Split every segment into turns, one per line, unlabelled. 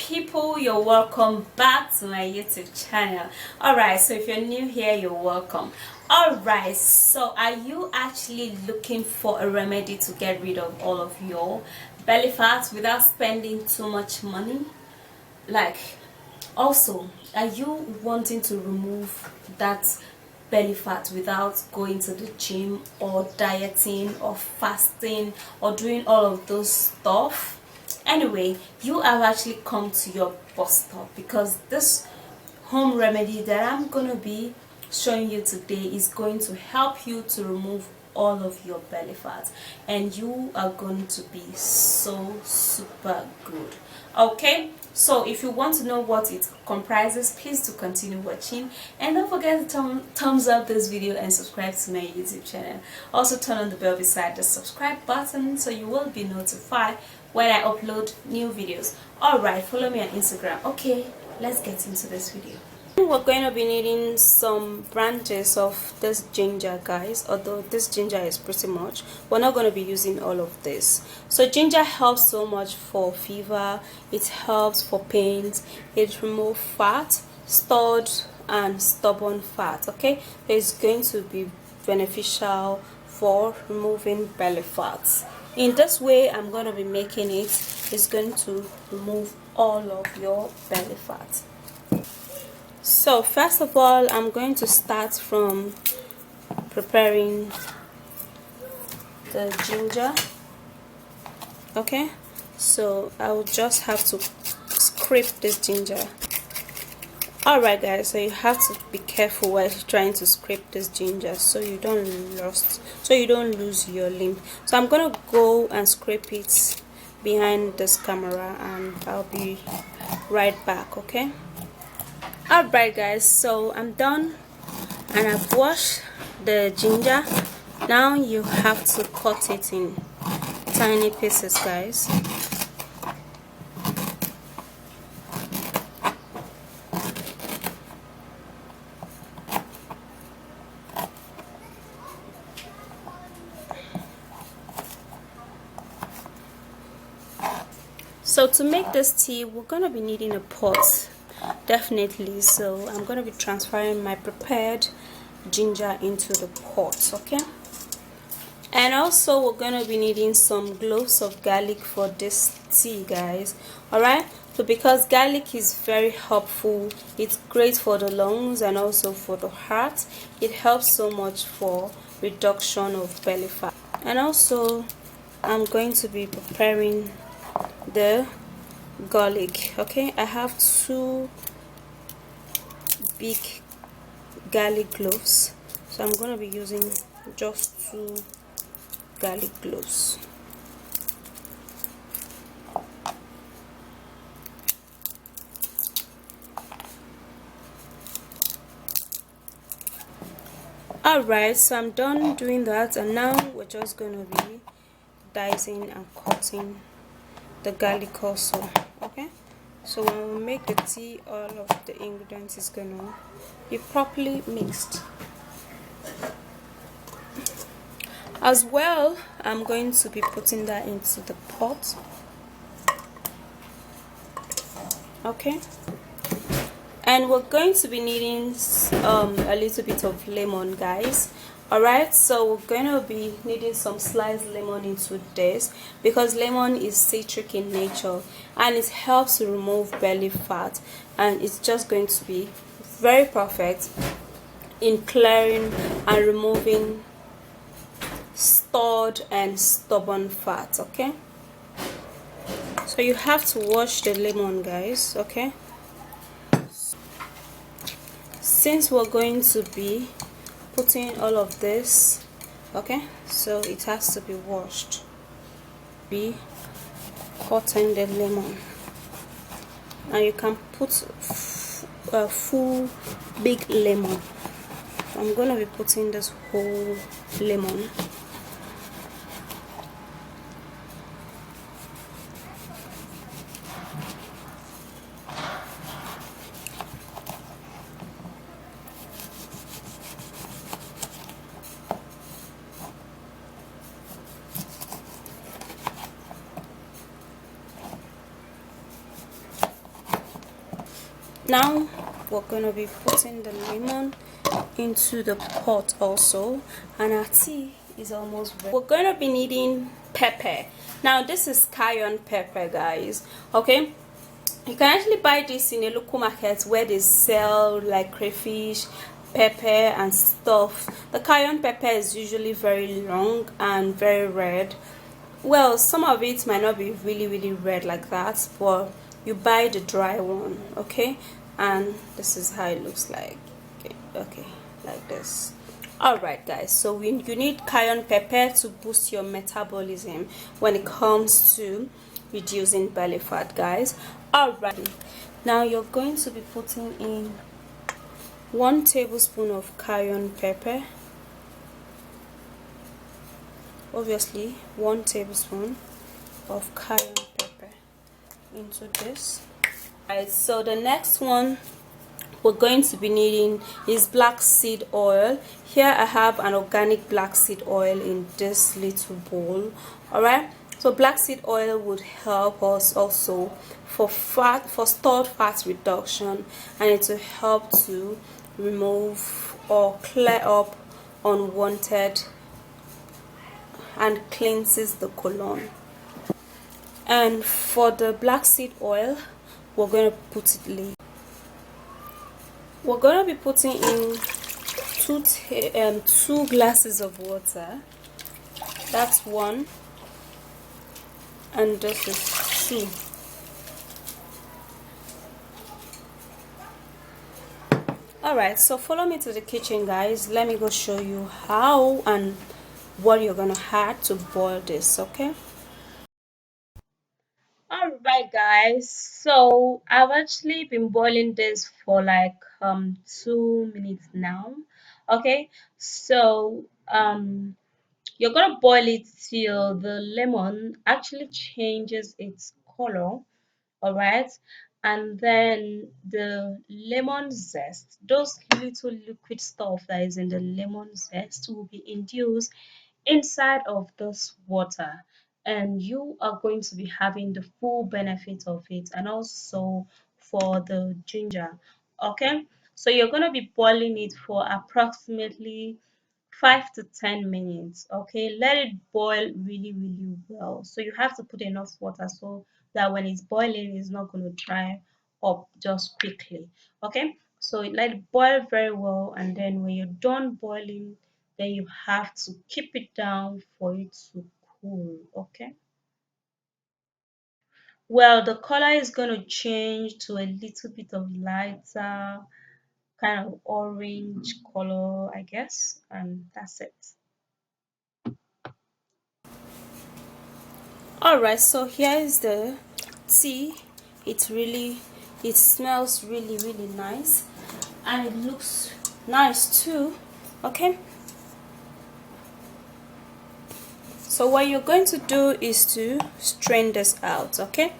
people, you're welcome back to my YouTube channel. Alright, so if you're new here, you're welcome. Alright, so are you actually looking for a remedy to get rid of all of your belly fat without spending too much money? Also, are you wanting to remove that belly fat without going to the gym or dieting or fasting or doing all of those stuff? Anyway, you have actually come to your bus stop, because this home remedy that I'm gonna be showing you today is going to help you to remove all of your belly fat, and you are going to be so super good. Okay, so if you want to know what it comprises, please do continue watching, and don't forget to thumbs up this video and subscribe to my YouTube channel. Also turn on the bell beside the subscribe button so you will be notified when I upload new videos. Alright, follow me on Instagram. Okay, let's get into this video. We're going to be needing some branches of this ginger, guys. Although this ginger is pretty much, we're not going to be using all of this. So ginger helps so much for fever, it helps for pains, it removes fat, stored and stubborn fat. Okay, it's going to be beneficial for removing belly fats. In this way I'm going to be making it, it's going to remove all of your belly fat. So first of all, I'm going to start from preparing the ginger. Okay, so I will just have to scrape this ginger. Alright guys, so you have to be careful while trying to scrape this ginger so you don't lose your limb. So I'm gonna go and scrape it behind this camera and I'll be right back. Okay, alright guys, so I'm done and I've washed the ginger. Now you have to cut it in tiny pieces, guys. So to make this tea, we're going to be needing a pot, definitely. So I'm going to be transferring my prepared ginger into the pot. Okay, and also we're going to be needing some cloves of garlic for this tea, guys. Alright, so because garlic is very helpful, it's great for the lungs and also for the heart. It helps so much for reduction of belly fat. And also I'm going to be preparing the garlic. Okay, I have 2 big garlic cloves, so I'm going to be using just 2 garlic cloves. Alright, so I'm done doing that, and now we're just going to be dicing and cutting the garlic also. Okay, so when we make the tea, all of the ingredients is gonna be properly mixed. As well, I'm going to be putting that into the pot. Okay, and we're going to be needing a little bit of lemon, guys. Alright, so we're going to be needing some sliced lemon into this, because lemon is citric in nature and it helps to remove belly fat, and it's just going to be very perfect in clearing and removing stored and stubborn fat. Okay, so you have to wash the lemon, guys. Okay, since we're going to be putting all of this, okay, so it has to be washed. Be cutting the lemon, and you can put a full big lemon. I'm gonna be putting this whole lemon. Now we're going to be putting the lemon into the pot also, and our tea is almost ready. We're going to be needing pepper. Now this is cayenne pepper, guys. Okay, you can actually buy this in a local market where they sell like crayfish, pepper and stuff. The cayenne pepper is usually very long and very red. Well, some of it might not be really red like that, but you buy the dry one, okay? And this is how it looks like. Okay, like this. Alright guys, so you need cayenne pepper to boost your metabolism when it comes to reducing belly fat, guys. Alright, now you're going to be putting in 1 tablespoon of cayenne pepper. Obviously 1 tablespoon of cayenne pepper into this. Alright, so the next one we're going to be needing is black seed oil. Here I have an organic black seed oil in this little bowl. Alright, so black seed oil would help us also for stored fat reduction, and it will help to remove or clear up unwanted and cleanses the colon. And for the black seed oil, we're going to put it late. We're going to be putting in 2 glasses of water. That's 1, and this is 2. Alright, so follow me to the kitchen, guys. Let me go show you how and what you're gonna add to boil this, okay? Alright guys, so I've actually been boiling this for like 2 minutes now. Okay, so you're gonna boil it till the lemon actually changes its color. All right, and then the lemon zest, those little liquid stuff that is in the lemon zest, will be induced inside of this water, and you are going to be having the full benefit of it, and also for the ginger. Okay, so you're going to be boiling it for approximately 5 to 10 minutes. Okay, let it boil really well. So you have to put enough water so that when it's boiling, it's not going to dry up just quickly. Okay, so let it boil very well, and then when you're done boiling, then you have to keep it down for it to cool. Okay, well, the color is going to change to a little bit of lighter kind of orange color, I guess, and that's it. Alright, so here is the tea. It smells really nice, and it looks nice too. Okay, so what you're going to do is to strain this out. Okay,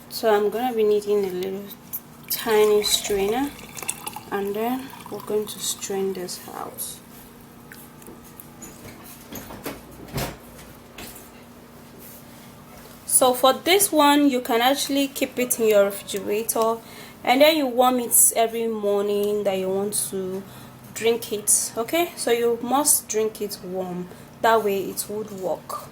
so I'm gonna be needing a little tiny strainer, and then we're going to strain this out. So for this one, you can actually keep it in your refrigerator, and then you warm it every morning that you want to drink it. Okay, so you must drink it warm, that way it would work.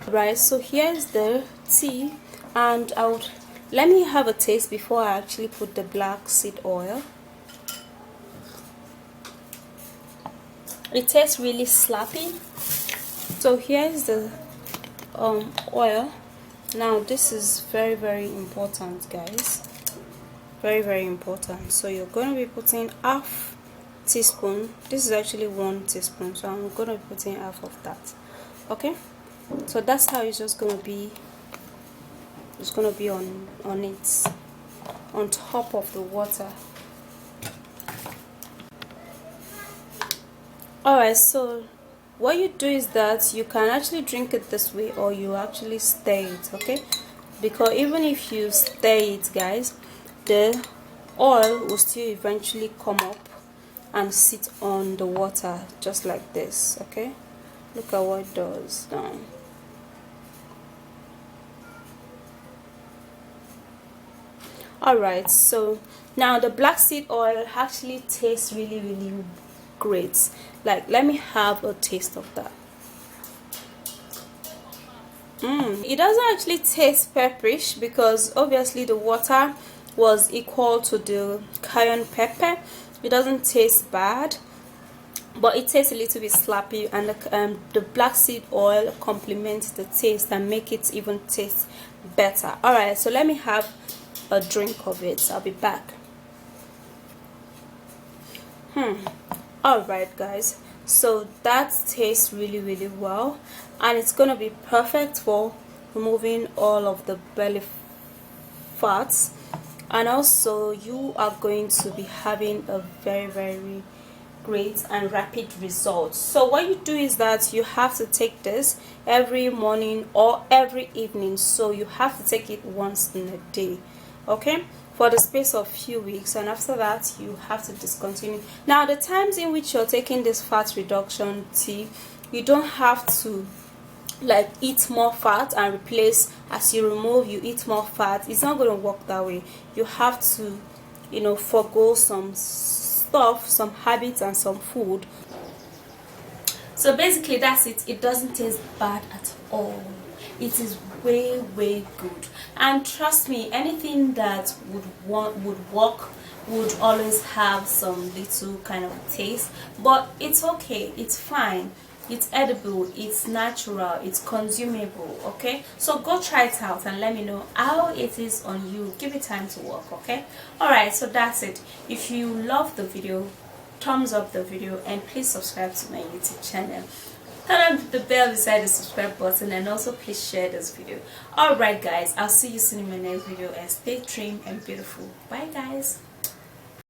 Right, so here's the tea, and let me have a taste before I actually put the black seed oil. It tastes really slappy. So here's the oil. Now this is very important, guys, very important. So you're going to be putting half teaspoon. This is actually 1 teaspoon, so I'm going to be putting half of that. Okay, so that's how it's just going to be. It's going to be on it, on top of the water. Alright, so what you do is that you can actually drink it this way, or you actually stir it. Okay, because even if you stir it, guys, the oil will still eventually come up and sit on the water just like this. Okay, look at what it does now. Alright, so now the black seed oil actually tastes really great. Like, let me have a taste of that. It doesn't actually taste pepperish because obviously the water was equal to the cayenne pepper. It doesn't taste bad, but it tastes a little bit slappy, and the black seed oil complements the taste and make it even taste better. Alright, so let me have a drink of it. I'll be back. Alright guys, so that tastes really well, and it's gonna be perfect for removing all of the belly fats, and also you are going to be having a very great and rapid result. So what you do is that you have to take this every morning or every evening, so you have to take it once in a day, okay, for the space of few weeks, and after that you have to discontinue. Now the times in which you're taking this fat reduction tea, you don't have to like eat more fat and replace as you remove, you eat more fat. It's not going to work that way. You have to, you know, forgo some stuff, some habits and some food. So basically that's it. It doesn't taste bad at all. It is way good, and trust me, anything that would work would always have some little kind of taste, but it's okay, it's fine, it's edible, it's natural, it's consumable. Okay, so go try it out and let me know how it is on you. Give it time to work. Okay, alright, so that's it. If you love the video, thumbs up the video, and please subscribe to my YouTube channel. Turn on the bell beside the subscribe button, and also please share this video. Alright guys, I'll see you soon in my next video, and stay trim and beautiful. Bye guys.